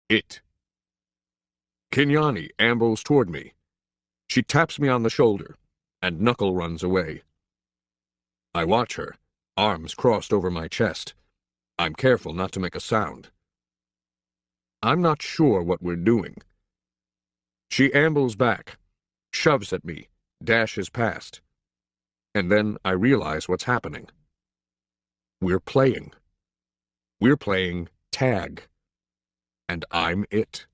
It. Kenyani ambles toward me. She taps me on the shoulder, and Knuckle runs away. I watch her, arms crossed over my chest. I'm careful not to make a sound. I'm not sure what we're doing. She ambles back, shoves at me, dashes past. And then I realize what's happening. We're playing. We're playing tag. And I'm it.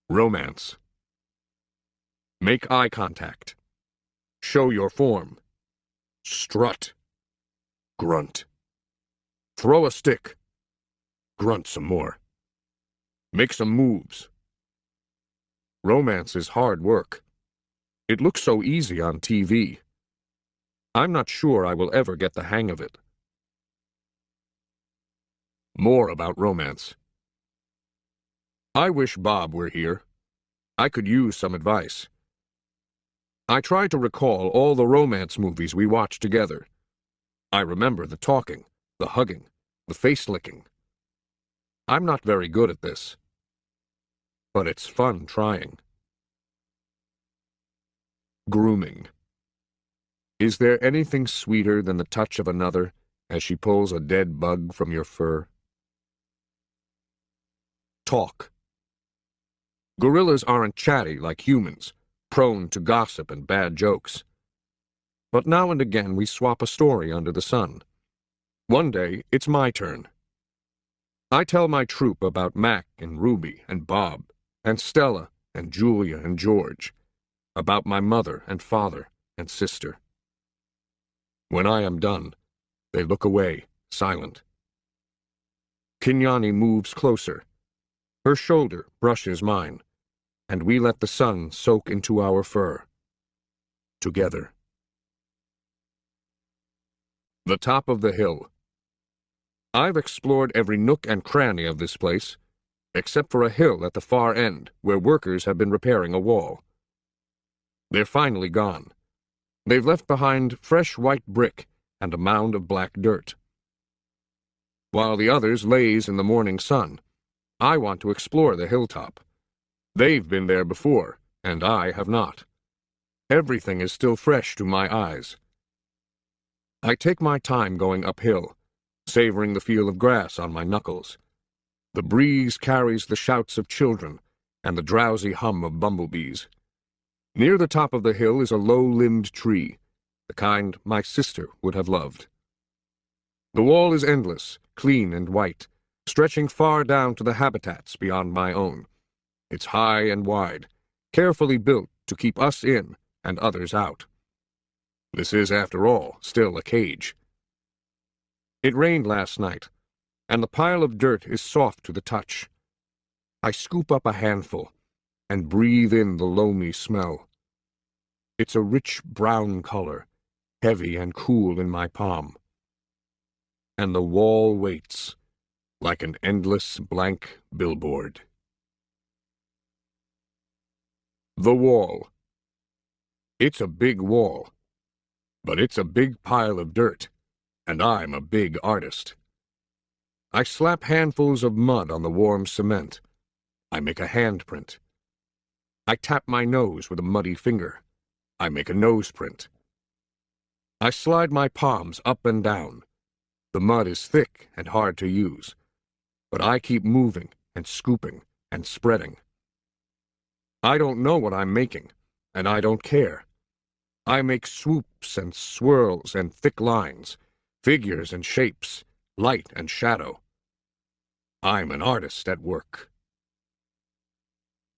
Romance. Make eye contact. Show your form. Strut. Grunt. Throw a stick. Grunt some more. Make some moves. Romance is hard work. It looks so easy on TV. I'm not sure I will ever get the hang of it. More about romance. I wish Bob were here. I could use some advice. I try to recall all the romance movies we watched together. I remember the talking, the hugging, the face-licking. I'm not very good at this. But it's fun trying. Grooming. Is there anything sweeter than the touch of another as she pulls a dead bug from your fur? Talk. Gorillas aren't chatty like humans, prone to gossip and bad jokes. But now and again we swap a story under the sun. One day, it's my turn. I tell my troop about Mac and Ruby and Bob and Stella and Julia and George, about my mother and father and sister. When I am done, they look away, silent. Kenyani moves closer. Her shoulder brushes mine, and we let the sun soak into our fur. Together. The top of the hill. I've explored every nook and cranny of this place, except for a hill at the far end where workers have been repairing a wall. They're finally gone. They've left behind fresh white brick and a mound of black dirt. While the others laze in the morning sun, I want to explore the hilltop. They've been there before, and I have not. Everything is still fresh to my eyes. I take my time going uphill, savoring the feel of grass on my knuckles. The breeze carries the shouts of children and the drowsy hum of bumblebees. Near the top of the hill is a low-limbed tree, the kind my sister would have loved. The wall is endless, clean and white, stretching far down to the habitats beyond my own. It's high and wide, carefully built to keep us in and others out. This is, after all, still a cage. It rained last night, and the pile of dirt is soft to the touch. I scoop up a handful and breathe in the loamy smell. It's a rich brown color, heavy and cool in my palm. And the wall waits, like an endless blank billboard. The wall. It's a big wall, but it's a big pile of dirt, and I'm a big artist. I slap handfuls of mud on the warm cement. I make a handprint. I tap my nose with a muddy finger. I make a nose print. I slide my palms up and down. The mud is thick and hard to use, but I keep moving and scooping and spreading. I don't know what I'm making, and I don't care. I make swoops and swirls and thick lines, figures and shapes, light and shadow. I'm an artist at work.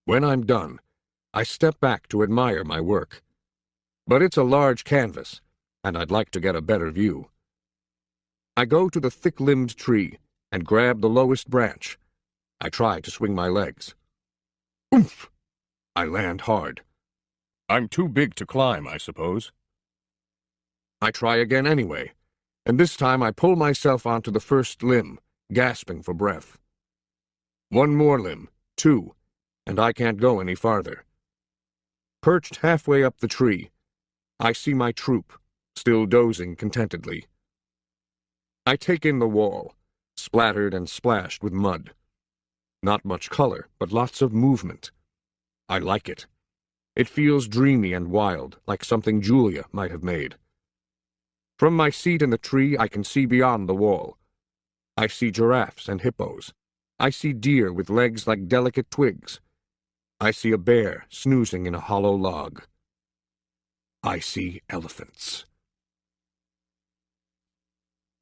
When I'm done, I step back to admire my work. But it's a large canvas, and I'd like to get a better view. I go to the thick-limbed tree and grab the lowest branch. I try to swing my legs. Oomph! I land hard. I'm too big to climb, I suppose. I try again anyway, and this time I pull myself onto the first limb, gasping for breath. One more limb, two, and I can't go any farther. Perched halfway up the tree, I see my troop, still dozing contentedly. I take in the wall, splattered and splashed with mud. Not much color, but lots of movement. I like it. It feels dreamy and wild, like something Julia might have made. From my seat in the tree, I can see beyond the wall. I see giraffes and hippos. I see deer with legs like delicate twigs. I see a bear snoozing in a hollow log. I see elephants.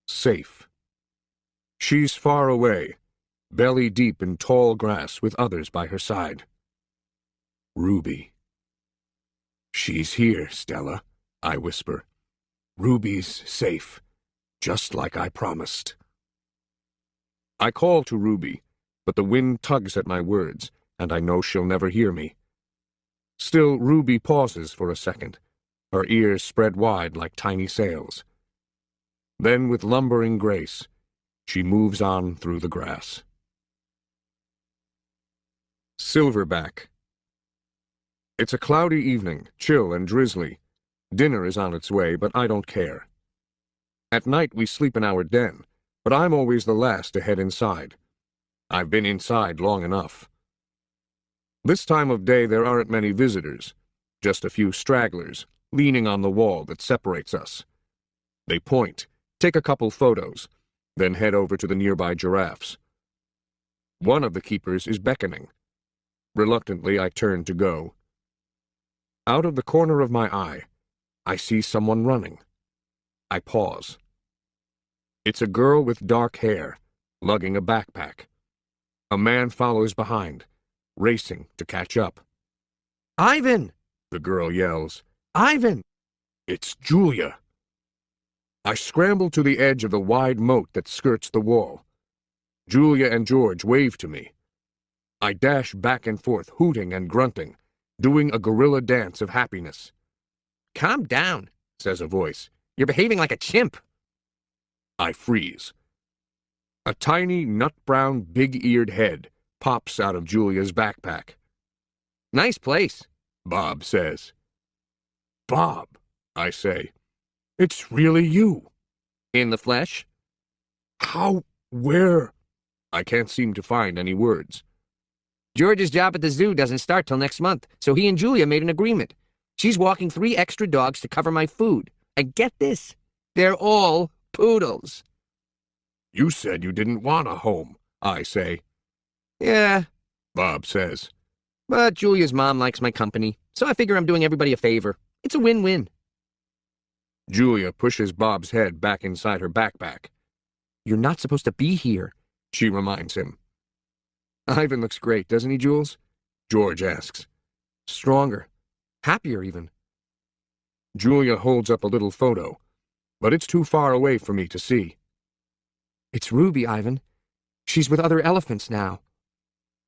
Safe. She's far away, belly deep in tall grass with others by her side. Ruby. She's here, Stella, I whisper. Ruby's safe, just like I promised. I call to Ruby, but the wind tugs at my words, and I know she'll never hear me. Still, Ruby pauses for a second, her ears spread wide like tiny sails. Then, with lumbering grace, she moves on through the grass. Silverback. It's a cloudy evening, chill and drizzly. Dinner is on its way, but I don't care. At night we sleep in our den, but I'm always the last to head inside. I've been inside long enough. This time of day there aren't many visitors, just a few stragglers, leaning on the wall that separates us. They point, take a couple photos, then head over to the nearby giraffes. One of the keepers is beckoning. Reluctantly, I turn to go. Out of the corner of my eye, I see someone running. I pause. It's a girl with dark hair, lugging a backpack. A man follows behind, racing to catch up. "Ivan!" the girl yells. "Ivan!" It's Julia. I scramble to the edge of the wide moat that skirts the wall. Julia and George wave to me. I dash back and forth, hooting and grunting, doing a gorilla dance of happiness. "Calm down," says a voice. "You're behaving like a chimp." I freeze. A tiny, nut-brown, big-eared head pops out of Julia's backpack. "Nice place," Bob says. "Bob," I say, "it's really you." "In the flesh?" "How? Where?" I can't seem to find any words. "George's job at the zoo doesn't start till next month, so he and Julia made an agreement. She's walking 3 extra dogs to cover my food. And get this, they're all poodles." "You said you didn't want a home," I say. "Yeah," Bob says. "But Julia's mom likes my company, so I figure I'm doing everybody a favor. It's a win-win." Julia pushes Bob's head back inside her backpack. "You're not supposed to be here," she reminds him. "Ivan looks great, doesn't he, Jules?" George asks. "Stronger. Happier, even." Julia holds up a little photo, but it's too far away for me to see. "It's Ruby, Ivan. She's with other elephants now.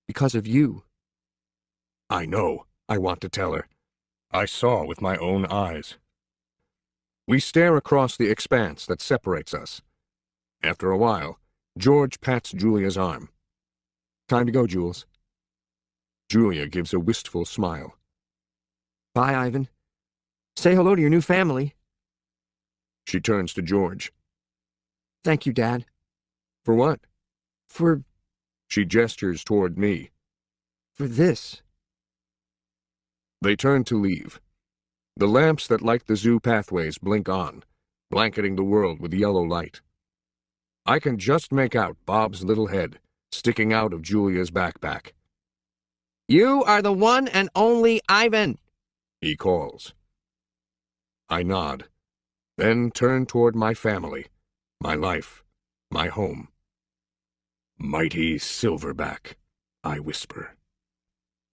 Because of you." "I know," I want to tell her. "I saw with my own eyes." We stare across the expanse that separates us. After a while, George pats Julia's arm. "Time to go, Jules." Julia gives a wistful smile. "Bye, Ivan. Say hello to your new family." She turns to George. "Thank you, Dad." "For what?" "For—" She gestures toward me. "For this." They turn to leave. The lamps that light the zoo pathways blink on, blanketing the world with yellow light. I can just make out Bob's little head sticking out of Julia's backpack. "You are the one and only Ivan," he calls. I nod, then turn toward my family, my life, my home. "Mighty Silverback," I whisper.